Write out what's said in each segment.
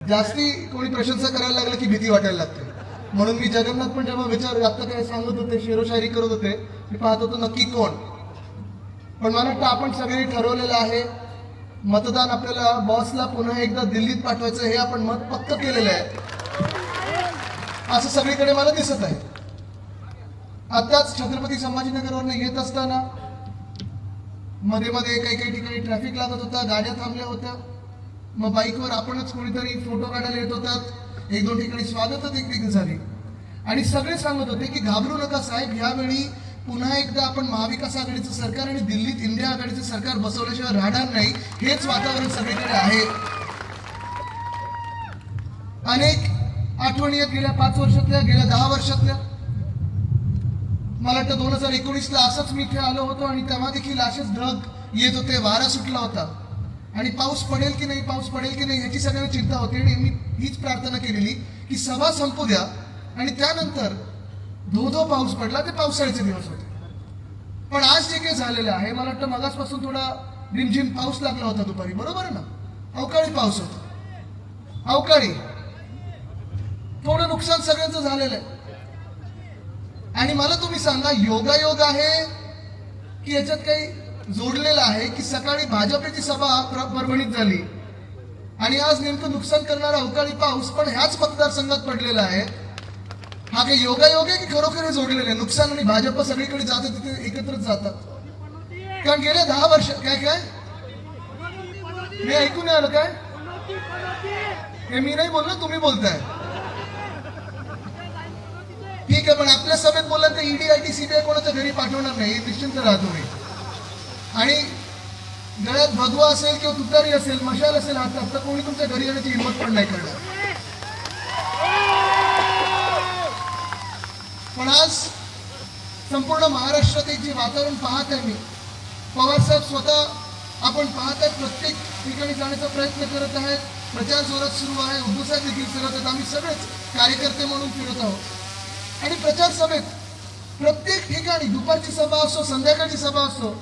जास्ती कोणी प्रशंसा करायला लागलं की भीती वाटायला लागते. म्हणून मी जगन्नाथ पण जेव्हा विचार व्यक्त काय सांगत होते, शेरोशायरी करत होते, मी पाहत होतो नक्की कोण. पण मला वाटतं आपण सगळे ठरवलेलं आहे, मतदान आपल्याला बॉसला पुन्हा एकदा दिल्लीत पाठवायचं, हे आपण मत पक्क केलेलं आहे असं सगळीकडे मला दिसत आहे. आताच छत्रपती संभाजीनगरवरून येत असताना मध्ये मध्ये काही काही ठिकाणी ट्रॅफिक लागत होता, गाड्या थांबल्या होत्या. मग बाईकवर आपणच कोणीतरी फोटो काढायला येत होतात. एक दोन ठिकाणी स्वागत देखील झाली आणि सगळे सांगत होते की घाबरू नका साहेब, यावेळी पुन्हा एकदा आपण महाविकास आघाडीचं सरकार आणि दिल्लीत इंडिया आघाडीचं सरकार बसवल्याशिवाय राहणार नाही, हेच वातावरण सगळीकडे आहे. अनेक आठवणी आहेत गेल्या 5 वर्षातल्या, गेल्या 10 वर्षातल्या. मला वाटतं 2019ला असंच मी इथे आलो होतो आणि तेव्हा देखील असेच ढग येत होते, वारा सुटला होता आणि पाऊस पडेल की नाही, पाऊस पडेल की नाही याची सगळ्यांना चिंता होती. आणि मी हीच प्रार्थना केलेली की सभा संपू द्या आणि त्यानंतर धो पाऊस पडला, ते पावसाळ्याचे दिवस होते. पण आज जे काही झालेलं आहे, मला वाटतं मगासपासून थोडा रिमझिम पाऊस लागला होता दुपारी, बरोबर आहे ना, अवकाळी पाऊस होता, अवकाळी. थोडं नुकसान सगळ्यांचं झालेलं आहे. आणि मला तुम्ही सांगा, योगायोग आहे की याच्यात काही जोडलेलं आहे की सकाळी भाजपची सभा परभणीत झाली आणि आज नेमकं नुकसान करणारा अवकाळी पाऊस पण ह्याच मतदारसंघात पडलेला आहे. हा काही योगायोग आहे की खरोखर हे जोडलेलं आहे? नुकसान आणि भाजप सगळीकडे जातात, तिथे एकत्रच जातात. कारण गेल्या 10 वर्ष काय काय मी ऐकून नाही आलं काय? हे मी नाही बोललो, तुम्ही बोलताय. ठीक आहे, पण आपल्या सभेत बोललं तर ईडी आयटी सीबीआय कोणाच्या घरी पाठवणार नाही, निश्चिंत राहतो मी. आणि गळ्यात भगवा असेल किंवा तुतारी असेल, मशाल असेल हातात, तर कोणी तुमच्या घरी येण्याची हिंमत पण नाही करणार. पण आज संपूर्ण महाराष्ट्रात एक जे वातावरण पाहत आहे मी, पवार साहेब स्वतः आपण पाहत आहेत प्रत्येक ठिकाणी जाण्याचा प्रयत्न करत आहेत, प्रचार जोरात सुरू आहे, उद्धव साहेब देखील करत आहेत, आम्ही सगळेच कार्यकर्ते म्हणून फिरत आहोत. आणि प्रचार सभेत प्रत्येक ठिकाणी दुपारची सभा असो, संध्याकाळची सभा असो,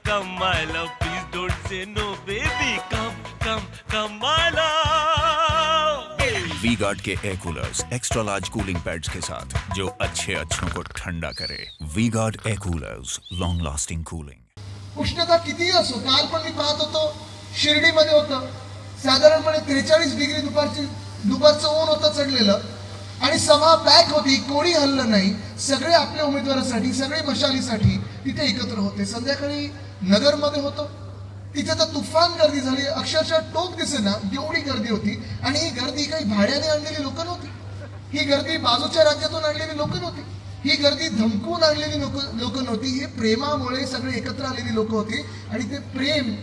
Come, my love, please don't say no, baby. Come, my love. V Guard के air coolers extra large cooling pads के साथ जो अच्छों को ठंडा करे. V Guard air coolers, long lasting cooling. उष्णता कितीही असो, काल पण मी पाहत होतो शिर्डीमध्ये होतं साधारणपणे 43 डिग्री दुपारचं ऊन होतं चढलेलं आणि सभा पॅक होती, कोणी हल्लं नाही. सगळे आपल्या उमेदवारासाठी, सगळे मशालीसाठी तिथे एकत्र होते. संध्याकाळी नगरमध्ये होतो, तिथे तर तुफान गर्दी झाली, अक्षरशः टोक दिसेना एवढी गर्दी होती. आणि ही गर्दी काही भाड्याने आणलेली लोक नव्हती, ही गर्दी बाजूच्या राज्यातून आणलेली लोक नव्हती, ही गर्दी धमकून आणलेली लोक नव्हती, हे प्रेमामुळे सगळे एकत्र आलेली लोक होती. आणि ते प्रेम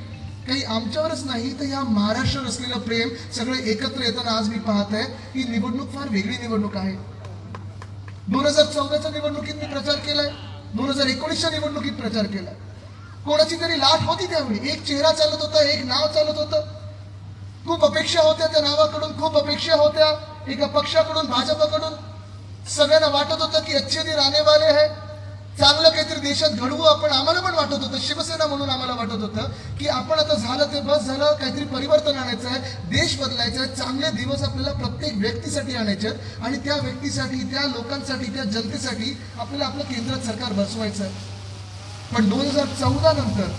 काही आमच्यावरच नाही, तर या महाराष्ट्रावर असलेलं प्रेम सगळे एकत्र येताना आज मी पाहत आहे. ही निवडणूक फार वेगळी निवडणूक आहे. 2014च्या निवडणुकीत मी प्रचार केलाय, 2019च्या निवडणुकीत प्रचार केलाय. कोणाची तरी लाट होती त्यावेळी, एक चेहरा चालत होता, एक नाव चालत होतं. खूप अपेक्षा होत्या त्या नावाकडून, खूप अपेक्षा होत्या एका पक्षाकडून, भाजपकडून. सगळ्यांना वाटत होतं की अच्छे दिन आने वाले है, चांगलं काहीतरी देशात घडवू आपण. आम्हाला पण वाटत होतं, शिवसेना म्हणून आम्हाला वाटत होतं की आपण आता झालं ते बस झालं, काहीतरी परिवर्तन आणायचं आहे, देश बदलायचा आहे, चांगले दिवस आपल्याला प्रत्येक व्यक्तीसाठी आणायचे आहेत आणि त्या व्यक्तीसाठी, त्या लोकांसाठी, त्या जनतेसाठी आपल्याला आपलं केंद्रात सरकार बसवायचं आहे. पण 2014 नंतर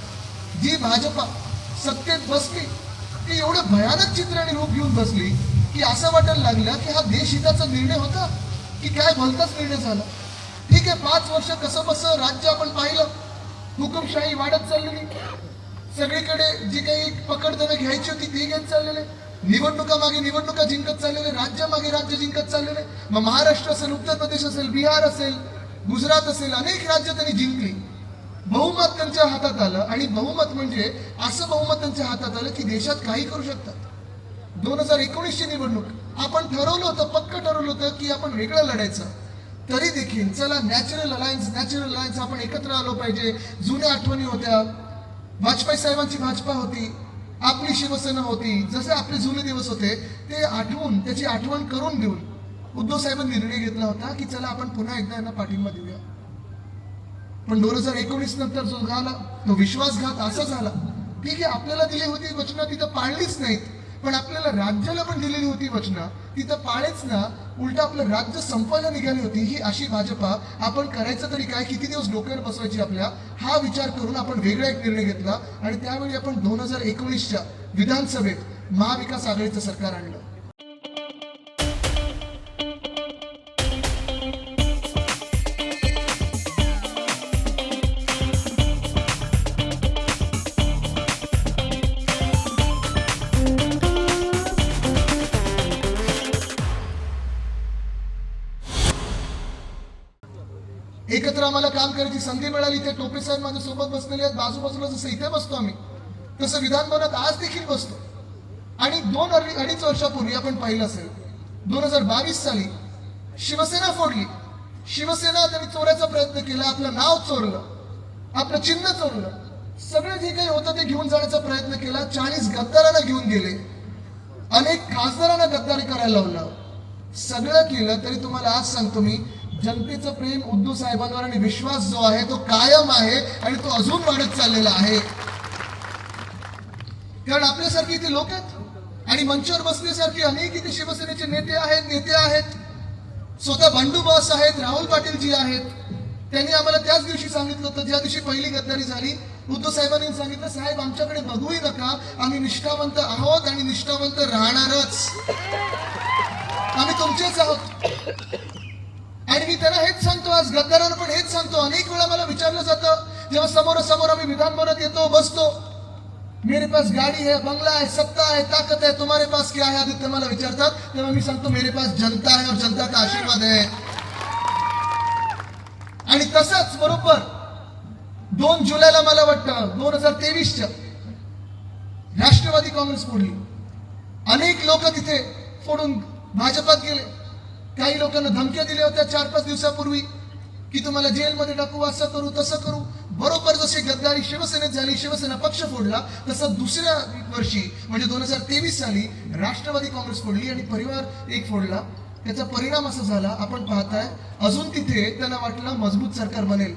जी भाजपा सत्तेत बसली, ती एवढं भयानक चित्र आणि रूप घेऊन बसली की असं वाटायला लागलं की हा देशहिताचा निर्णय होता की काय भलताच निर्णय झाला. ठीक आहे, 5 वर्ष कसं बसं राज्य आपण पाहिलं, हुकुमशाही वाढत चाललेली, सगळीकडे जी काही पकडदनं घ्यायची होती ती घेत चाललेले, निवडणुका मागे निवडणुका जिंकत चाललेले, राज्य मागे राज्य जिंकत चाललेले. मग महाराष्ट्र असेल, उत्तर प्रदेश असेल, बिहार असेल, गुजरात असेल, अनेक राज्य त्यांनी जिंकली. बहुमत त्यांच्या हातात आलं आणि बहुमत म्हणजे असं बहुमत त्यांच्या हातात आलं की देशात काही करू शकतात. 2019ची निवडणूक आपण ठरवलं होतं, पक्क ठरवलं होतं की आपण वेगळं लढायचं. तरी देखील चला नॅचरल अलायन्स आपण एकत्र आलो पाहिजे. जुन्या आठवणी होत्या, वाजपेयी साहेबांची भाजपा होती, आपली शिवसेना होती, जसे आपले जुने दिवस होते ते आठवून, त्याची आठवण करून देऊन उद्धव साहेबांनी निर्णय घेतला होता की चला आपण पुन्हा एकदा यांना पाठिंबा देऊया. पण 2019 नंतर जो झाला तो विश्वासघात असा झाला. ठीक आहे, आपल्याला दिली होती वचनं तिथं पाळलीच नाहीत, पण आपल्याला राज्याला पण दिलेली होती वचनं तिथं पाळेच ना, उलट आपलं राज्य संपायला निघाली होती. ही अशी भाजपा आपण करायचं तरी काय, किती दिवस डोक्यावर बसवायची आपल्या, हा विचार करून आपण वेगळा एक निर्णय घेतला आणि त्यावेळी आपण 2019च्या विधानसभेत महाविकास आघाडीचं सरकार आणलं. एकत्र आम्हाला काम करायची संधी मिळाली. ते टोपे साहेब माझ्या सोबत बसलेले आहेत, बाजूबाजूला जसं इथे बसतो आम्ही तसं विधान भवनात आज देखील बसतो. आणि 2-2.5 वर्षापूर्वी आपण पाहिलं असेल 2022 साली शिवसेना फोडली. शिवसेना त्यांनी चोरायचा प्रयत्न केला, आपलं नाव चोरलं, आपलं चिन्ह चोरलं, सगळं जे काही होतं ते घेऊन जाण्याचा प्रयत्न केला. 40 गद्दारांना घेऊन गेले, अनेक खासदारांना गद्दारी करायला लावलं, सगळं केलं. तरी तुम्हाला आज सांगतो मी, जनतेचं प्रेम उद्धव साहेबांवर आणि विश्वास जो आहे तो कायम आहे आणि तो अजून वाढत चाललेला आहे. कारण आपल्यासारखे इथे लोक आहेत आणि मंचावर बसण्यासारखे अनेक इथे शिवसेनेचे नेते आहेत, स्वतः बंडू बॉस आहेत, राहुल पाटीलजी आहेत. त्यांनी आम्हाला त्याच दिवशी सांगितलं होतं, ज्या दिवशी पहिली गद्दारी झाली, उद्धव साहेबांनी सांगितलं, साहेब आमच्याकडे बघूही नका, आम्ही निष्ठावंत आहोत आणि निष्ठावंत राहणारच, आम्ही तुमचेच आहोत. आणि मी त्यांना हेच सांगतो, आज गद्दारांना पण हेच सांगतो. अनेक वेळा मला विचारलं जातं, जेव्हा समोरासमोर आम्ही विधान भवनात येतो, बसतो, मेरे पास गाड़ी है, बंगला है, सत्ता है, ताकत है, तुम्हारे पास क्या है, आदित्य मला विचारतात, तेव्हा मी सांगतो मेरे पास जनता है और जनता का आशीर्वाद है. आणि तसंच बरोबर 2 जुलैला मला वाटतं 2023च्या राष्ट्रवादी काँग्रेस फोडली. अनेक लोक तिथे फोडून भाजपात गेले. काही लोकांना धमक्या दिल्या होत्या 4-5 दिवसापूर्वी की तुम्हाला जेलमध्ये टाकू, असं करू तसं करू. बरोबर जशी गद्दारी शिवसेनेत झाली, शिवसेना पक्ष फोडला, तसं दुसऱ्या वर्षी म्हणजे 2023 साली राष्ट्रवादी काँग्रेस फोडली आणि परिवार एक फोडला. त्याचा परिणाम असा झाला, आपण पाहताय अजून तिथे त्यांना वाटलं मजबूत सरकार बनेल.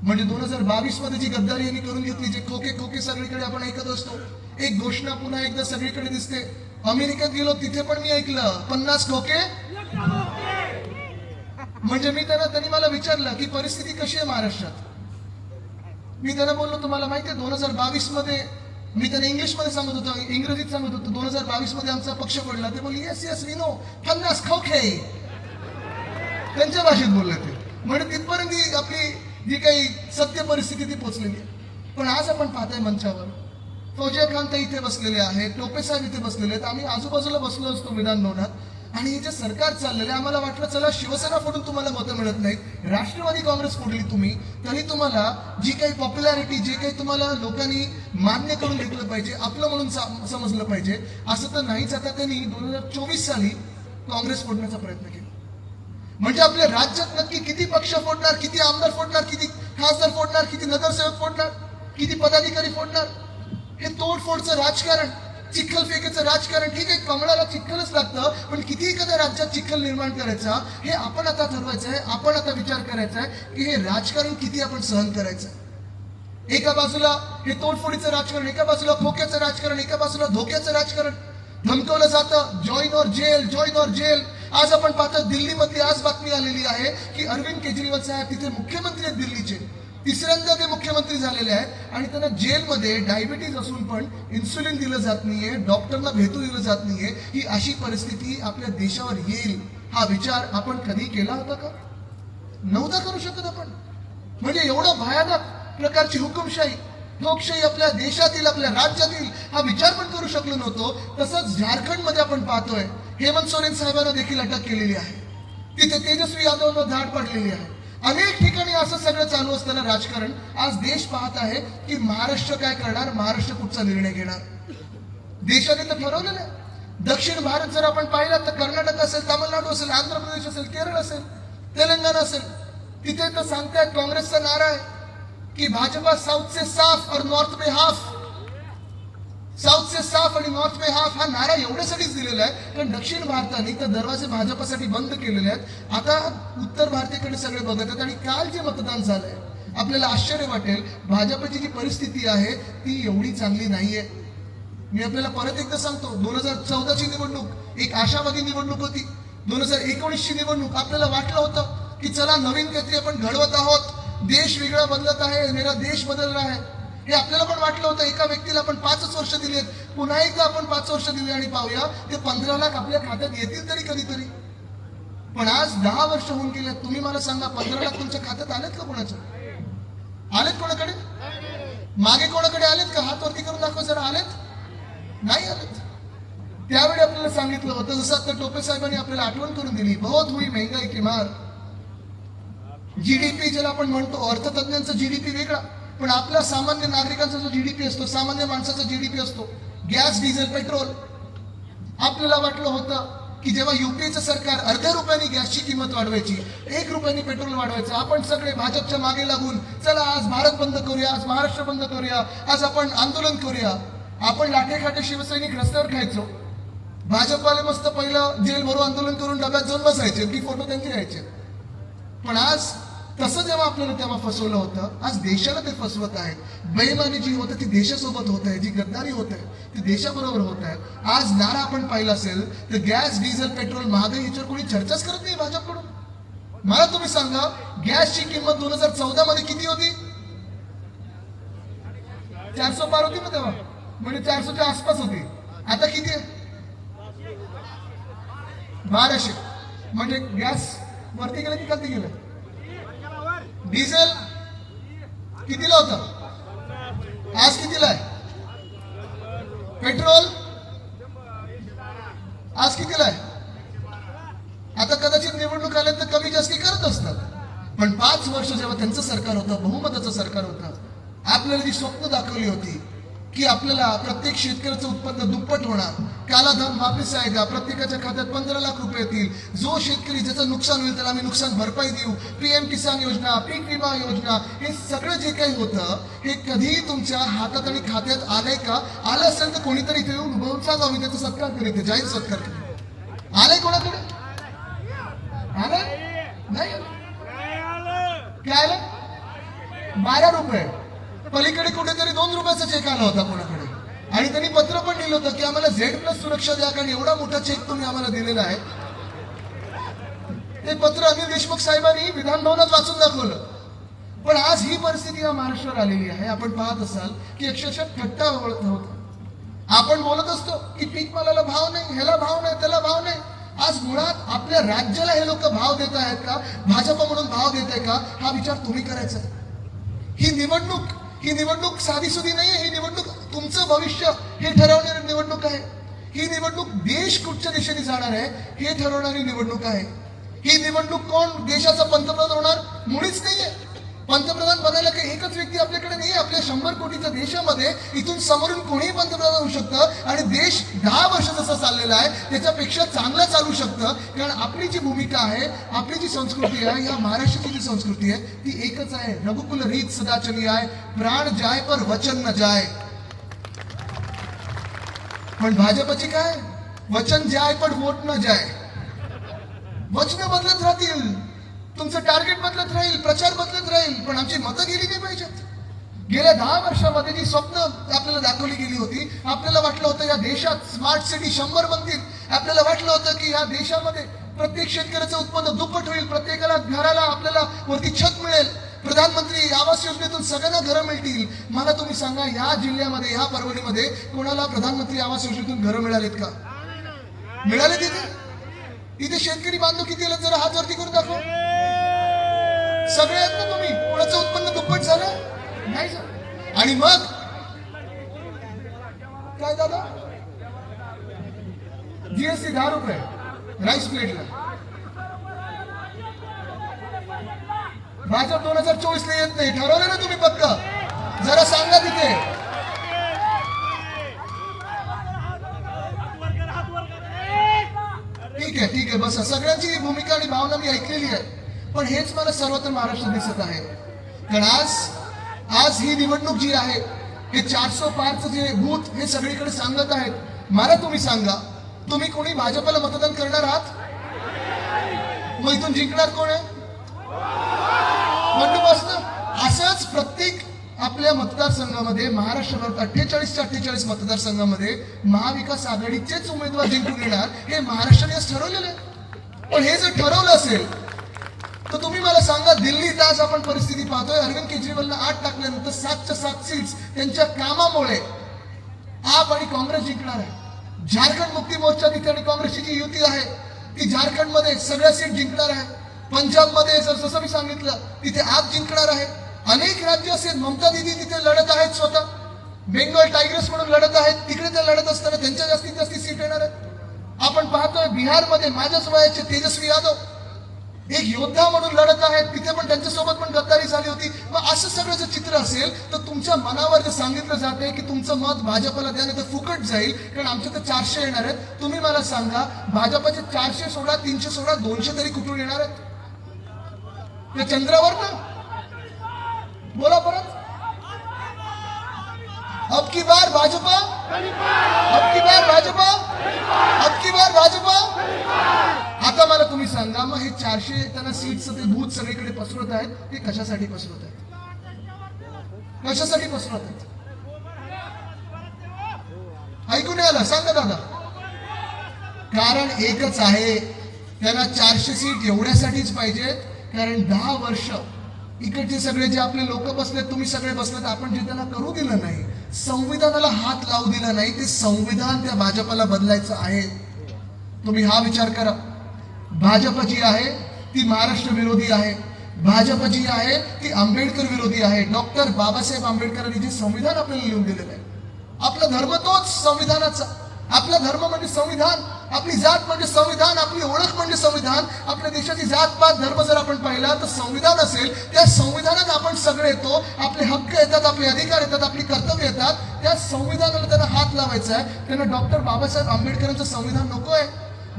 म्हणजे 2022 मध्ये जी गद्दारी यांनी करून घेतली, जे खोके सगळीकडे आपण ऐकत असतो, एक घोषणा पुन्हा एकदा सगळीकडे दिसते. अमेरिकेत गेलो तिथे पण मी ऐकलं 50 खोके. म्हणजे त्यांनी मला विचारलं की परिस्थिती कशी आहे महाराष्ट्रात. मी त्यांना बोललो, तुम्हाला माहिती आहे 2022 मध्ये, मी त्यांना इंग्रजीत सांगत होतो 2022 मध्ये आमचा पक्ष पडला. ते बोलले येस वी नो, 50 खोके, त्यांच्या भाषेत बोलले ते. म्हणजे तिथपर्यंत आपली जी काही सत्य परिस्थिती ती पोहोचलेली आहे. पण आज आपण पाहताय मंचावर फौजिया खान ताई इथे बसलेले आहेत, टोपे साहेब इथे बसलेले आहेत, आम्ही आजूबाजूला बसलो असतो विधान भवनात. आणि हे जे सरकार चाललेलं आहे, आम्हाला वाटलं चला शिवसेना फोडून तुम्हाला मतं मिळत नाहीत, राष्ट्रवादी काँग्रेस फोडली तुम्ही, तरी तुम्हाला जी काही पॉप्युलॅरिटी, जे काही तुम्हाला लोकांनी मान्य करून घेतलं पाहिजे, आपलं म्हणून समजलं पाहिजे, असं तर नाहीच. आता त्यांनी 2024 साली काँग्रेस फोडण्याचा प्रयत्न केला. म्हणजे आपल्या राज्यात नक्की किती पक्ष फोडणार, किती आमदार फोडणार, किती खासदार फोडणार, किती नगरसेवक फोडणार, किती पदाधिकारी फोडणार, हे तोडफोडचं राजकारण, चिखल फेकेचं राजकारण. ठीक आहे, कमळाला चिखलच लागतं, पण किती एखाद्या राज्यात चिखल निर्माण करायचा हे आपण आता ठरवायचं आहे. आपण आता विचार करायचा आहे की हे राजकारण किती आपण सहन करायचं. एका बाजूला हे तोडफोडीचं राजकारण, एका बाजूला खोक्याचं राजकारण, एका बाजूला धोक्याचं राजकारण, धमकवलं जातं जॉईन और जेल. आज आपण पाहतो दिल्लीमधली आज बातमी आलेली आहे की अरविंद केजरीवाल साहेब तिथे मुख्यमंत्री आहेत दिल्लीचे, 3ऱ्यांदा ते मुख्यमंत्री झालेले आहेत आणि त्यांना जेलमध्ये डायबिटीज असून पण इन्सुलिन दिलं जात नाहीये, डॉक्टरना भेटू दिलं जात नाहीये. ही अशी परिस्थिती आपल्या देशावर येईल हा विचार आपण कधी केला होता का? नव्हता करू शकत आपण. म्हणजे एवढा भयानक प्रकारची हुकुमशाही, लोकशाही आपल्या देशातील, आपल्या राज्यातील, हा विचार पण करू शकलो नव्हतो. तसंच झारखंडमध्ये आपण पाहतोय हेमंत सोरेन साहेबांना देखील अटक केलेली आहे, तिथे तेजस्वी यादवला धाड पडलेली आहे. अनेक ठिकाणी असं सगळं चालू असताना राजकारण आज देश पाहत आहे की महाराष्ट्र काय करणार, महाराष्ट्र कुठचा निर्णय घेणार. देशाने तर ठरवलेलं आहे. दक्षिण भारत जर आपण पाहिला तर कर्नाटक असेल, तामिळनाडू असेल, आंध्र प्रदेश असेल, केरळ असेल, तेलंगणा असेल, तिथे तर सांगतायत काँग्रेसचा नारा आहे की भाजपा साउथ से साफ और नॉर्थ में हाफ. साउथ से साफ आणि नॉर्थ में हाफ हा नारा एवढ्यासाठीच दिलेला आहे कारण दक्षिण भारताने तर दरवाजे भाजपासाठी बंद केलेले आहेत. आता उत्तर भारताकडे सगळे बघत आहेत. आणि काल जे मतदान झालंय, आपल्याला आश्चर्य वाटेल, भाजपची जी परिस्थिती आहे ती एवढी चांगली नाहीये. मी आपल्याला परत एकदा सांगतो, 2014ची निवडणूक एक आशावादी निवडणूक होती. 2019ची निवडणूक आपल्याला वाटलं होतं की चला नवीन काहीतरी आपण घडवत आहोत, देश वेगळा बदलत आहे, मेरा देश बदल रहा है. हे आपल्याला पण वाटलं होतं. एका व्यक्तीला आपण 5 वर्ष दिलेत, पुन्हा एकदा आपण 5 वर्ष देऊया आणि पाहूया ते 15 लाख आपल्या खात्यात येतील तरी कधीतरी. पण आज 10 वर्ष होऊन गेले. तुम्ही मला सांगा, 15 लाख तुमच्या खात्यात आलेत का? कोणाच्या आलेत? कोणाकडे मागे कोणाकडे आलेत का? हात वरती करून दाखवा जरा. आलेत? नाही आलेत. त्यावेळी आपल्याला सांगितलं होतं, जसं आता टोपे साहेबांनी आपल्याला आठवण करून दिली, बहुत हुई महंगाई की मार. जीडीपी ज्याला आपण म्हणतो, अर्थतज्ञांचा जीडीपी वेगळा, पण आपल्या सामान्य नागरिकांचा जो जीडीपी असतो, सामान्य माणसाचा जीडीपी असतो, गॅस, डिझेल, पेट्रोल. आपल्याला वाटलं होतं की जेव्हा युपीएचं सरकार अर्ध्या रुपयानी गॅसची किंमत वाढवायची, 1 रुपयानी पेट्रोल वाढवायचं, आपण सगळे भाजपच्या मागे लागून चला आज भारत बंद करूया, आज महाराष्ट्र बंद करूया, आज आपण आंदोलन करूया. आपण लाठेखाटे शिवसैनिक रस्त्यावर खायचो. भाजपवाले मस्त पहिलं जेल भरू आंदोलन करून डब्यात जाऊन बसायचे की फोटो त्यांचे घ्यायचे. पण आज तसं जेव्हा आपल्याला तेव्हा फसवलं होतं, आज देशाला ते फसवत आहे. बेईमानी जी होते ती देशासोबत होत आहे, जी गद्दारी होत आहे ती देशाबरोबर होत आहे. आज नारा आपण पाहिला असेल तर गॅस, डिझेल, पेट्रोल महागाई याच्यावर कोणी चर्चाच करत नाही भाजपकडून. मला तुम्ही सांगा, गॅसची किंमत 2014 मध्ये किती होती? 400 पार होती ना तेव्हा, म्हणजे 400च्या आसपास होती. आता किती आहे? 1200. म्हणजे गॅस वरती गेलं की खालती गेलं? डिझेल कितीला होतं? आज कितीला आहे? पेट्रोल आज कितीला आहे? आता कदाचित निवडणूक आल्यानंतर कमी जास्ती करत असतात, पण 5 वर्ष जेव्हा त्यांचं सरकार होतं, बहुमताचं सरकार होतं, आपल्याला जी स्वप्न दाखवली होती की आपल्याला प्रत्येक शेतकऱ्याचं उत्पन्न दुप्पट होणार, कालाधन वापिस आएगा, प्रत्येकाच्या खात्यात 15 लाख रुपये येतील, जो शेतकरी ज्याचं नुकसान होईल त्याला आम्ही नुकसान भरपाई देऊ, पीएम किसान योजना, पीक विमा योजना, हे सगळं जे काही होतं हे कधीही तुमच्या हातात आणि खात्यात आलंय का? आलं असेल तर कोणीतरी इथे येऊन उभं सांगा, मी त्याचा सत्कार करेन, जाहीर सत्कार करेन. आलंय कोणाकडे? आलंय? नाही आलं. काय आलं? 12 रुपये. पलीकडे कुठेतरी 2 रुपयाचा चेक आला होता कोणाकडे, आणि त्यांनी पत्र पण दिलं होतं की आम्हाला Z+ सुरक्षा द्या, कारण एवढा मोठा चेक तुम्ही आम्हाला दिलेला आहे. ते पत्र अनिल देशमुख साहेबांनी विधान भवनात वाचून दाखवलं. पण आज ही परिस्थिती या महाराष्ट्रावर आलेली आहे. आपण पाहत असाल की अक्षरशः थट्टा होत. आपण बोलत असतो की पीक मालाला भाव नाही, ह्याला भाव नाही, त्याला भाव नाही. आज मुळात आपल्या राज्याला हे लोक भाव देत आहेत का? भाजप म्हणून भाव देत आहे का? हा विचार तुम्ही करायचा. ही निवडणूक साधीसुधी नाहीये. ही निवडणूक तुमचं भविष्य हे ठरवणारी निवडणूक आहे. ही निवडणूक देश कुठच्या दिशेने जाणार आहे हे ठरवणारी निवडणूक आहे. ही निवडणूक कोण देशाचा पंतप्रधान होणार? मुळीच नाहीये. पंतप्रधान बनायला काही एकच व्यक्ती आपल्याकडे नाही. आपल्या 100 कोटीच्या देशामध्ये इथून समोरून कोणीही पंतप्रधान होऊ शकतं आणि देश 10 वर्ष जसं चाललेला आहे त्याच्यापेक्षा चांगला चालू शकतं. कारण आपली जी भूमिका आहे, आपली जी संस्कृती आहे, या महाराष्ट्राची जी संस्कृती आहे ती एकच आहे. रघुकुल रीत सदा चली आए, प्राण जाय पर वचन न जाय. पण भाजपची काय? वचन जाय पण वोट न जाय. वचन बदलत राहतील, तुमचं टार्गेट बदलत राहील, प्रचार बदलत राहील, पण आमची मतं गेली नाही पाहिजेत. गेल्या 10 वर्षामध्ये जी स्वप्न आपल्याला दाखवली गेली होती, आपल्याला वाटलं होतं या देशात स्मार्ट सिटी 100 बनतील. आपल्याला वाटलं होतं की या देशामध्ये प्रत्येक शेतकऱ्याचं उत्पन्न दुप्पट होईल, प्रत्येकाला घराला आपल्याला वरती छत मिळेल, प्रधानमंत्री आवास योजनेतून सगळ्यांना घरं मिळतील. मला तुम्ही सांगा, या जिल्ह्यामध्ये, या परभणीमध्ये कोणाला प्रधानमंत्री आवास योजनेतून घरं मिळालीत का? मिळाले तिथे? इथे शेतकरी बांधव किती आले? जरा हात वरती करून दाखव. सगळे आहेत ना तुम्ही? कोणाचं उत्पन्न दुप्पट झालं? नाही झालं. आणि मग काय झालं? जीएसटी 10 रुपये राईस प्लेटला. भाजप 2024 ला येत नाही, ठरवलं ना तुम्ही पक्का? जरा सांगा तिथे. ठीक आहे बस. सगळ्यांची भूमिका आणि भावना मी ऐकलेली आहे, पण हेच मला सर्वत्र महाराष्ट्रात दिसत आहे. कारण आज ही निवडणूक जी आहे, हे 400 पारचं जे बूथ हे सगळीकडे सांगत आहेत. मला तुम्ही सांगा, तुम्ही कोणी भाजपला मतदान करणार आहात? मग इथून जिंकणार कोण आहे? बंडोबस्त. असंच प्रत्येक आपल्या मतदारसंघामध्ये महाराष्ट्रभर 48 मतदारसंघामध्ये महाविकास आघाडीचेच उमेदवार जिंकून येणार हे महाराष्ट्राने ठरवलेलं आहे. पण हे जर ठरवलं असेल तर तुम्ही मला सांगा, दिल्लीत आज आपण परिस्थिती पाहतोय, अरविंद केजरीवालला 8 टाकल्यानंतर 7च्या 7 सीट्स त्यांच्या कामामुळे आप आणि काँग्रेस जिंकणार आहे. झारखंड मुक्ती मोर्चा तिथे आणि काँग्रेसची जी युती आहे ती झारखंडमध्ये सगळ्या सीट जिंकणार आहे. पंजाबमध्ये जसं मी सांगितलं तिथे आप जिंकणार आहे. अनेक राज्य असेल, ममता दिदी तिथे लढत आहेत स्वतः, बेंगॉल टायगर्स म्हणून लढत आहेत, तिकडे ते लढत असताना त्यांच्या जास्तीत जास्त सीट येणार आहेत. आपण पाहतोय बिहारमध्ये माझ्याच वयाचे तेजस्वी यादव एक योद्धा म्हणून लढत आहेत, तिथे पण त्यांच्यासोबत पण गद्दारी झाली होती. मग असं सगळं जर चित्र असेल तर तुमच्या मनावर जर सांगितलं जाते की तुमचं मत भाजपला द्या नाही तर फुकट जाईल, कारण आमच्या तर 400 येणार आहेत. तुम्ही मला सांगा, भाजपचे 400 सोडा, 300 सोडा, 200 तरी कुठून येणार आहेत? ते चंद्रावर ना? बोला परत. अब की बार भाजपा, अब की बार भाजपा, अब की बार भाजपा. आता मला तुम्ही सांगा, मग हे 400 त्यांना सीटचं ते भूत सगळीकडे पसरवत आहेत, ते कशासाठी पसरवत आहेत? कशासाठी पसरवत आहेत? ऐकून आलं? सांगा दादा. कारण एकच आहे, त्यांना 400 सीट एवढ्यासाठीच पाहिजेत कारण 10 वर्ष इकडचे सगळे जे आपले लोक बसलेत, तुम्ही सगळे बसलेत, आपण जे त्यांना करू दिलं नाही, संविधानाला हात लावू दिला नाही, ते संविधान त्या भाजपला बदलायचं आहे. तुम्ही हा विचार करा. भाजप जी आहे ती महाराष्ट्र विरोधी आहे. भाजप जी आहे ती आंबेडकर विरोधी आहे. डॉक्टर बाबासाहेब आंबेडकरांनी जे संविधान आपल्याला लिहून दिलेलं आहे, आपला धर्म तोच संविधानाचा. आपला धर्म म्हणजे संविधान, आपली जात म्हणजे संविधान, आपली ओळख म्हणजे संविधान. आपल्या देशाची जात पात धर्म जर आपण पाहिला तर संविधान असेल, त्या संविधानात आपण सगळे येतो. आपले हक्क येतात, आपले अधिकार येतात, आपली कर्तव्य येतात. त्या संविधानाला त्यांना हात लावायचा आहे. त्यांना डॉक्टर बाबासाहेब आंबेडकरांचं संविधान नको आहे.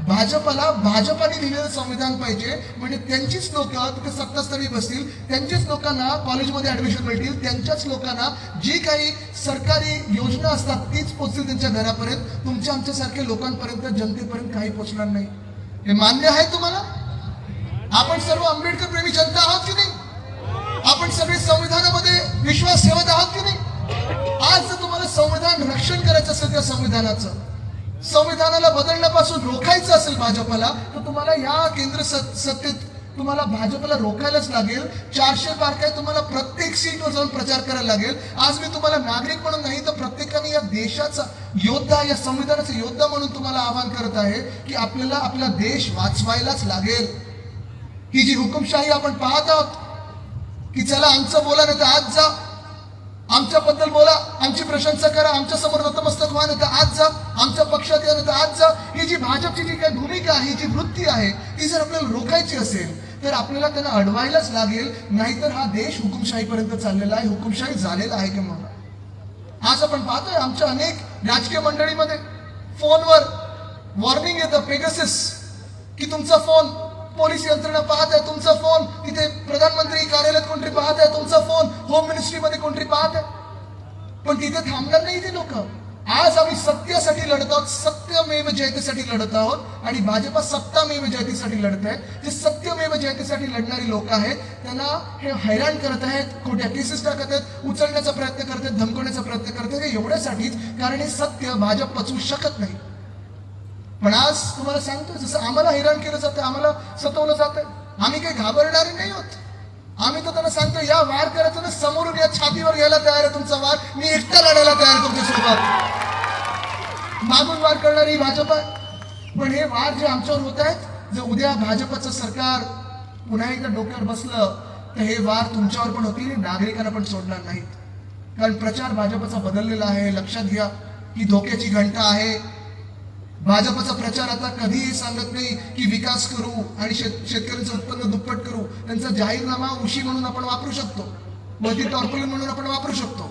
भाजपला भाजपाने लिहिलेलं संविधान पाहिजे, म्हणजे त्यांचीच लोक तिथे सत्तास्थळी बसतील, त्यांच्याच लोकांना कॉलेजमध्ये ऍडमिशन मिळतील, त्यांच्याच लोकांना जी काही सरकारी योजना असतात तीच पोहोचतील त्यांच्या घरापर्यंत. तुमच्या आमच्यासारख्या लोकांपर्यंत, जनतेपर्यंत काही पोहोचणार नाही. हे मान्य आहे तुम्हाला? आपण सर्व आंबेडकर प्रेमी जनता आहोत की नाही? आपण सगळे संविधानामध्ये विश्वास ठेवत आहोत की नाही? आज जर तुम्हाला संविधान रक्षण करायचं असेल, त्या संविधानाला बदलण्यापासून रोखायचं असेल भाजपला, तर तुम्हाला या केंद्र सत्तेत तुम्हाला भाजपला रोखायलाच लागेल. 400 पार काय, तुम्हाला प्रत्येक सीटवर जाऊन प्रचार करायला लागेल. आज मी तुम्हाला नागरिक म्हणून नाही तर प्रत्येकाने या देशाचा योद्धा, या संविधानाचा योद्धा म्हणून तुम्हाला आवाहन करत आहे की आपल्याला आपला देश वाचवायलाच लागेल. ही जी हुकुमशाही आपण पाहत आहोत की चला आमचं बोला नाही तर आज जा, आमच्याबद्दल बोला, आमची प्रशंसा करा, आमच्या समोर नतमस्तक व्हा नाही तर आज जा, आमच्या पक्षात या नाही तर आज जा, ही जी भाजपची जी काही भूमिका आहे, जी वृत्ती आहे, ती जर आपल्याला रोखायची असेल तर आपल्याला त्यांना अडवायलाच लागेल. नाहीतर हा देश हुकुमशाहीपर्यंत चाललेला आहे, हुकुमशाही झालेला आहे किंवा. आज आपण पाहतोय आमच्या अनेक राजकीय मंडळीमध्ये फोनवर वॉर्निंग येतं, पेगासस, की तुमचा फोन पोलीस यंत्रणा पाहत आहे, तुमचा फोन तिथे प्रधानमंत्री कार्यालयात कोणतरी पाहत आहे, तुमचा फोन होम मिनिस्ट्रीमध्ये कोणतरी पाहत आहे. पण तिथे थांबणार नाही ते लोक. आज आम्ही सत्यासाठी लढत आहोत, सत्यमेव जयतेसाठी लढत आहोत आणि भाजपा सत्तामेव जयतेसाठी लढत आहे. जे सत्यमेव जयतेसाठी लढणारी लोक आहेत त्यांना हे हैराण करत आहेत, खोट्या केसेस टाकत आहेत, उचलण्याचा प्रयत्न करत आहेत, धमकवण्याचा प्रयत्न करत आहेत. एवढ्यासाठीच, कारण हे सत्य भाजप पचवू शकत नाही. पण आज तुम्हाला सांगतो, जसं आम्हाला हैराण केलं जातं, आम्हाला सतवलं जातं, आम्ही काही घाबरणारे नाही होत. आम्ही तर त्यांना सांगतो, या वार करायचं ना, समोरून या, छातीवर घ्यायला तयार आहे तुमचा वार, मी एकटा लढायला तयार आहे तुमच्यासोबत. मागून वार करणारी भाजप आहे. पण हे वार जे आमच्यावर होत आहेत, जर उद्या भाजपचं सरकार पुन्हा एकदा डोक्यावर बसलं तर हे वार तुमच्यावर पण होतील, नागरिकांना पण सोडणार नाहीत. कारण प्रचार भाजपचा बदललेला आहे. लक्षात घ्या, ही धोक्याची घंटा आहे. भाजपचा प्रचार आता कधीही सांगत नाही की विकास करू आणि शेतकऱ्यांचं उत्पन्न दुप्पट करू. त्यांचा जाहीरनामा उशी म्हणून आपण वापरू शकतो, वरती टॉर्पोलिन म्हणून आपण वापरू शकतो,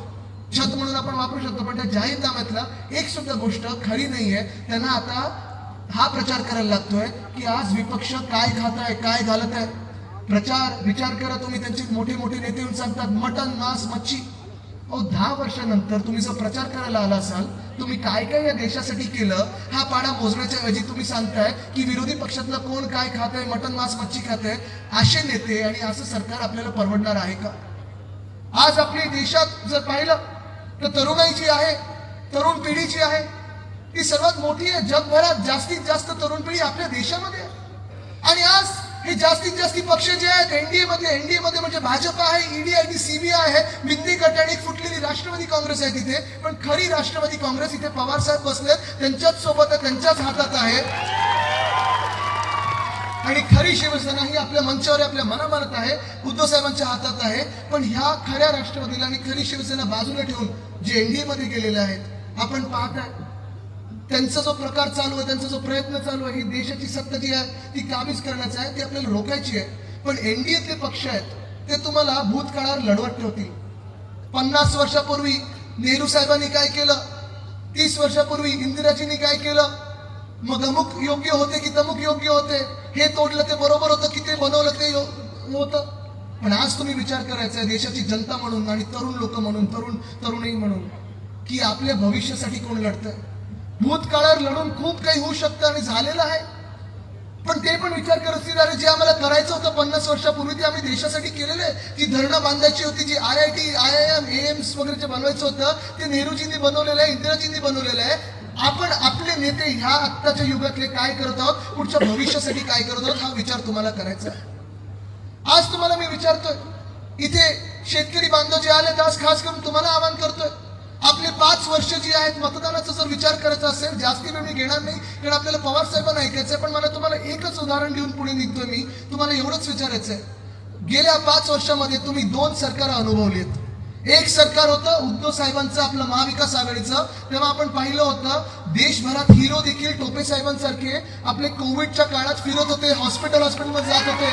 छत म्हणून आपण वापरू शकतो, पण त्या जाहीरनाम्यातला एक सुद्धा गोष्ट खरी नाहीये. त्यांना आता हा प्रचार करायला लागतोय की आज विपक्ष काय खात आहे, काय घालत आहे. प्रचार विचार करा तुम्ही, त्यांचे मोठे मोठे नेते येऊन सांगतात मटन, मांस, मच्छी. 10 वर्षानंतर तुम्ही जर प्रचार करायला आला असाल, तुम्ही काय काय या देशासाठी केलं हा पाडा मोजण्याच्या ऐवजी तुम्ही सांगताय की विरोधी पक्षातलं कोण काय खात आहे, मटन, मांस, मच्छी खात आहे. असे नेते आणि असं सरकार आपल्याला परवडणार आहे का? आज आपली देशात जर पाहिलं तर तरुणाई जी आहे, तरुण पिढी जी आहे, ती सर्वात मोठी आहे. जगभरात जास्तीत जास्त तरुण पिढी आपल्या देशामध्ये आहे. आणि आज हे जास्तीत जास्त पक्ष जे आहेत एनडीए मध्ये म्हणजे भाजप आहे, ईडी आहे, सीबीआय आहे, मिंदी गट आणि फुटलेली राष्ट्रवादी काँग्रेस आहे तिथे. पण खरी राष्ट्रवादी काँग्रेस इथे पवार साहेब बसलेत, त्यांच्याच सोबत आहे, त्यांच्याच हातात आहे. आणि खरी शिवसेना ही आपल्या मंचावर आपल्या मनामनात आहे, उद्धव साहेबांच्या हातात आहे. पण ह्या खऱ्या राष्ट्रवादीला आणि खरी शिवसेना बाजूला ठेवून जे एनडीए मध्ये गेलेले आहेत, आपण पाहताय त्यांचा जो प्रकार चालू आहे, त्यांचा जो प्रयत्न चालू आहे, ही देशाची सत्ता जी आहे ती काबीज करण्याचा आहे, ती आपल्याला रोखायची आहे. पण एनडीएतले पक्ष आहेत ते तुम्हाला भूतकाळावर लढवत ठेवतील. 50 वर्षापूर्वी नेहरू साहेबांनी काय केलं, 30 वर्षापूर्वी इंदिराजींनी काय केलं, मग अमुक योग्य होते की तमुक योग्य होते, हे तोडलं ते बरोबर होतं की ते बनवलं ते होतं. पण आज तुम्ही विचार करायचा आहे देशाची जनता म्हणून आणि तरुण लोक म्हणून, तरुणी म्हणून, की आपल्या भविष्यासाठी कोण लढतंय. भूतकाळावर लढून खूप काही होऊ शकतं आणि झालेलं आहे. पण ते पण विचार करत असतील, अरे जे आम्हाला करायचं होतं 50 वर्षापूर्वी ते आम्ही देशासाठी केलेलं आहे. जी धरणं बांधायची होती, जी IIT, IIM, AIMS वगैरे बनवायचं होतं ते नेहरूजींनी बनवलेलं आहे, इंदिराजींनी बनवलेलं आहे. आपण आपले नेते ह्या आत्ताच्या युगातले काय करत आहोत, पुढच्या भविष्यासाठी काय करत आहोत, हा विचार तुम्हाला करायचा आहे. आज तुम्हाला मी विचारतोय, इथे शेतकरी बांधव जे आले आज खास करून तुम्हाला आवाहन करतोय, आपले 5 वर्ष जी आहेत मतदानाचा जर विचार करायचा असेल, जास्ती वेळ मी घेणार नाही कारण आपल्याला पवार साहेबांना ऐकायचंय. पण मला तुम्हाला एकच उदाहरण देऊन पुढे निघतोय मी, तुम्हाला एवढंच विचारायचंय. गेल्या 5 वर्षामध्ये तुम्ही 2 सरकार अनुभवलीत. एक सरकार होतं उद्धव साहेबांचं, आपलं महाविकास आघाडीचं. तेव्हा आपण पाहिलं होतं देशभरात हिरो देखील टोपे साहेबांसारखे आपले कोविडच्या काळात फिरत होते, हॉस्पिटलमध्ये जात होते.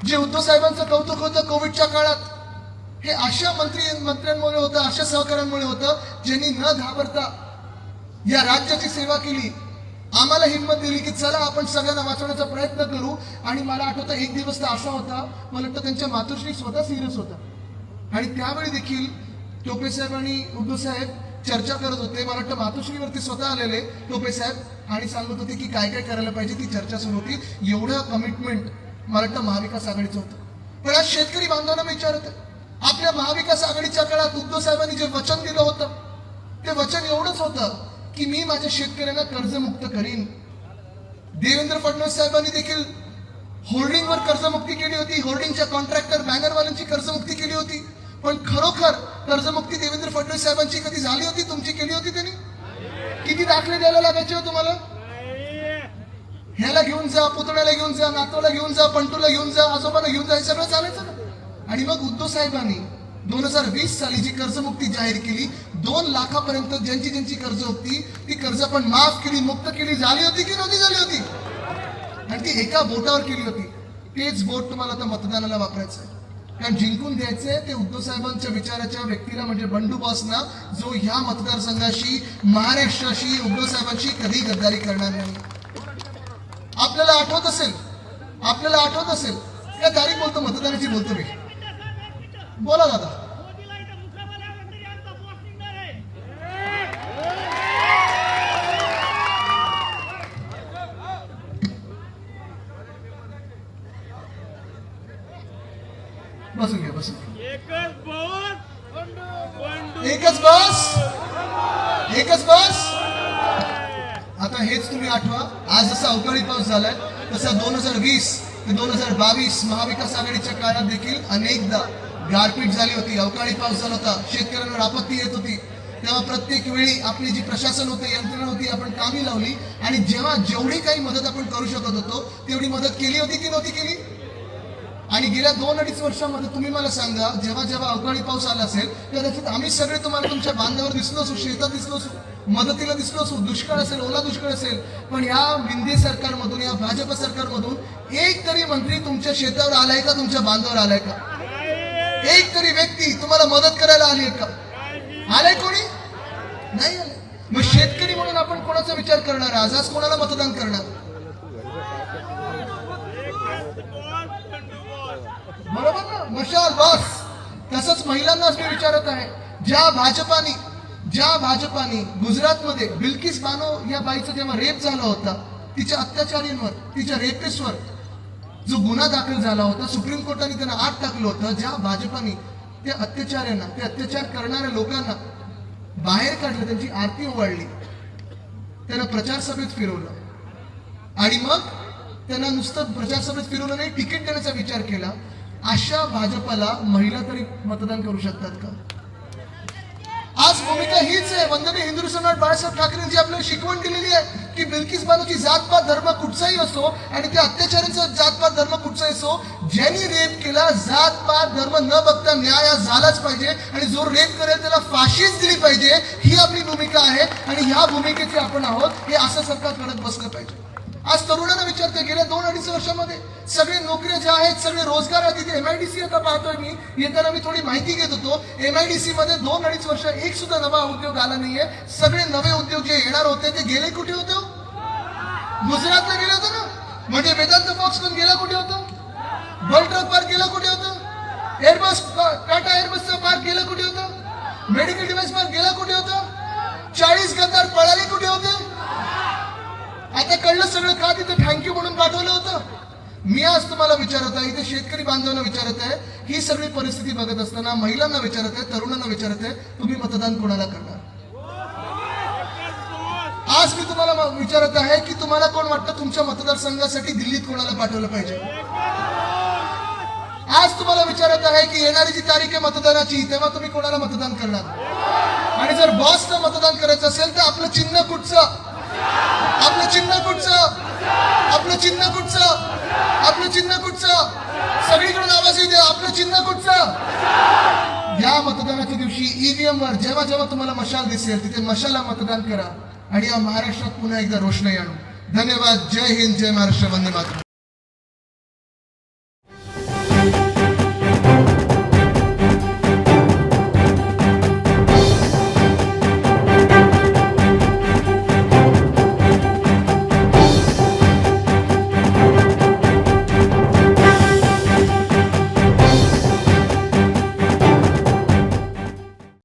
जे उद्धव साहेबांचं कौतुक होतं कोविडच्या काळात, हे अशा मंत्र्यांमुळे होतं, अशा सहकाऱ्यांमुळे होतं ज्यांनी न घाबरता या राज्याची सेवा केली, आम्हाला हिंमत दिली की चला आपण सगळ्यांना वाचवण्याचा प्रयत्न करू. आणि मला आठवतं एक दिवस तर असा होता, मला वाटतं त्यांच्या मातोश्री स्वतः सिरियस होता आणि त्यावेळी देखील टोपे साहेब आणि उद्धव साहेब चर्चा करत होते. मला वाटतं मातोश्रीवरती स्वतः आलेले टोपे साहेब आणि सांगत होते की काय काय करायला पाहिजे, ती चर्चा सुरू होती. एवढं कमिटमेंट मला वाटतं महाविकास आघाडीचं होतं. पण आज शेतकरी बांधवांना विचारत आहे, आपल्या महाविकास आघाडीच्या काळात उद्धव साहेबांनी जे वचन दिलं होतं ते वचन एवढंच होतं की मी माझ्या शेतकऱ्यांना कर्जमुक्त करीन. देवेंद्र फडणवीस साहेबांनी देखील होर्डिंगवर कर्जमुक्ती केली होती, होर्डिंगच्या कॉन्ट्रॅक्टर बॅनरवाल्यांची कर्जमुक्ती केली होती. पण खरोखर कर्जमुक्ती देवेंद्र फडणवीस साहेबांची कधी झाली होती, तुमची केली होती त्यांनी? किती दाखले द्यायला लागायचे हो तुम्हाला? ह्याला घेऊन जा, पुतण्याला घेऊन जा, नातूला घेऊन जा, पंटूला घेऊन जा, आजोबाला घेऊन जा, हे सगळं चालायचं ना. आणि मग उद्धव साहेबांनी 2020 साली जी कर्जमुक्ती जाहीर केली, 2 लाखापर्यंत ज्यांची कर्ज होती ती कर्ज पण माफ केली, मुक्त केली. झाली होती की नव्हती झाली होती? आणि ती एका बोटावर केली होती. तेच बोट तुम्हाला आता मतदानाला वापरायचं आहे. कारण जिंकून द्यायचंय ते उद्धव साहेबांच्या विचाराच्या व्यक्तीला, म्हणजे बंडू बॉसना, जो ह्या मतदारसंघाशी, महाराष्ट्राशी, उद्धव साहेबांशी कधी गद्दारी करणार नाही. आपल्याला आठवत असेल या तारीख बोलतो, मतदानाची बोलतो मी. बोला दादा. बसून घ्या. एकच बस. आता हेच तुम्ही आठवा. आज जसा अवकाळी पाऊस झालाय तसा 2020 ते 2022 महाविकास आघाडीच्या काळात देखील अनेकदा गारपीट झाली होती, अवकाळी पाऊस झाला होता, शेतकऱ्यांवर आपत्ती येत होती. तेव्हा प्रत्येक वेळी आपली जी प्रशासन होतं, यंत्रणा होती, आपण कामी लावली आणि जेव्हा जेवढी काही मदत आपण करू शकत होतो तेवढी मदत केली होती की नव्हती केली? आणि गेल्या 2-2.5 वर्षामध्ये तुम्ही मला सांगा, जेव्हा जेव्हा अवकाळी पाऊस आला असेल कदाचित आम्ही सगळे तुम्हाला तुमच्या बांधावर दिसलो असू, शेतात दिसलो असू, मदतीला दिसलो असू, दुष्काळ असेल, ओला दुष्काळ असेल. पण या विंदे सरकारमधून, या भाजप सरकारमधून एक तरी मंत्री तुमच्या शेतावर आलाय का, तुमच्या बांधावर आलाय का? एक तरी व्यक्ती तुम्हाला मदत करायला आली आहे का? आलाय कोणी? नाही आले. मग शेतकरी म्हणून आपण कोणाचा विचार करणार? आज कोणाला मतदान करणार? बरोबर ना? मशाल बस. तसंच महिलांनाच मी विचारत आहे, ज्या भाजपानी गुजरातमध्ये बिल्किस बानो या बाईचा जेव्हा रेप झाला होता, तिच्या अत्याचारींवर, तिच्या रेपिस्टवर जो गुन्हा दाखल झाला होता, सुप्रीम कोर्टाने त्यांना आत टाकलं होतं, ज्या भाजपाने त्या अत्याचार्यांना, ते अत्याचार करणाऱ्या लोकांना बाहेर काढलं, त्यांची आरती ओवाळली, त्यांना प्रचार सभेत फिरवलं आणि मग त्यांना नुसतं प्रचार सभेत फिरवलं नाही, तिकीट देण्याचा विचार केला. अशा भाजपाला महिला तरी मतदान करू शकतात का? आज भूमिका हीच आहे. वंदनीय हिंदू सम्राट बाळासाहेब ठाकरेंची आपल्याला शिकवण दिलेली आहे की बिल्किस बानोची जातपात धर्म कुठचाही असो आणि त्या अत्याचाराचा जातपात धर्म कुठचाही असो, ज्यांनी रेप केला जातपात धर्म न बघता न्याय झालाच पाहिजे आणि जो रेप करेल त्याला फाशीच दिली पाहिजे. ही आपली भूमिका आहे आणि ह्या भूमिकेचे आपण आहोत. हे असं सरकार करत बसलं पाहिजे. आज तरुणांना विचारते, गेल्या 2-2.5 वर्षामध्ये सगळे नोकऱ्या ज्या आहेत, सगळे रोजगार आहेत. तिथे MIDC आता पाहतोय मी, येताना मी थोडी माहिती घेत होतो. MIDC मध्ये 2-2.5 वर्ष एक सुद्धा नवा उद्योग आला नाहीये. सगळे नवे उद्योग जे येणार होते ते गेले कुठे होते? गुजरातला गेले होते ना. म्हणजे वेदांत फॉक्सकॉन गेला कुठे होतं? वर्ल्ड ट्रक पार्क गेला कुठे होतं? एअरबस, टाटा एअरबसचं पार्क गेलं कुठे होतं? मेडिकल डिव्हाइस पार्क गेला कुठे होतं? 40 गद्दार पळाले कुठे होते? आता कळलं सगळं का तिथे थँक्यू म्हणून पाठवलं होतं. मी आज तुम्हाला विचारत आहे, इथे शेतकरी बांधवांना विचारत आहे, ही सगळी परिस्थिती बघत असताना महिलांना विचारत आहे, तरुणांना विचारत आहे, तुम्ही मतदान कोणाला करणार? आज मी तुम्हाला विचारत आहे की तुम्हाला कोण वाटतं तुमच्या मतदारसंघासाठी दिल्लीत कोणाला पाठवलं पाहिजे? आज तुम्हाला विचारत आहे की येणारी जी तारीख आहे मतदानाची, तेव्हा तुम्ही कोणाला मतदान करणार? आणि जर बॉसला मतदान करायचं असेल तर आपलं चिन्ह कुठचं? आपलं चिन्ह कुठचं? आपलं चिन्ह कुठचं? आपलं चिन्ह कुठचं? सगळीकडून आवाज येऊ द्या, आपलं चिन्ह कुठचं? या मतदानाच्या दिवशी EVM वर जेव्हा जेव्हा तुम्हाला मशाल दिसेल तिथे मशाला मतदान करा आणि या महाराष्ट्रात पुन्हा एकदा रोषणाई आणू. धन्यवाद. जय हिंद, जय महाराष्ट्र, वंदे मातरम.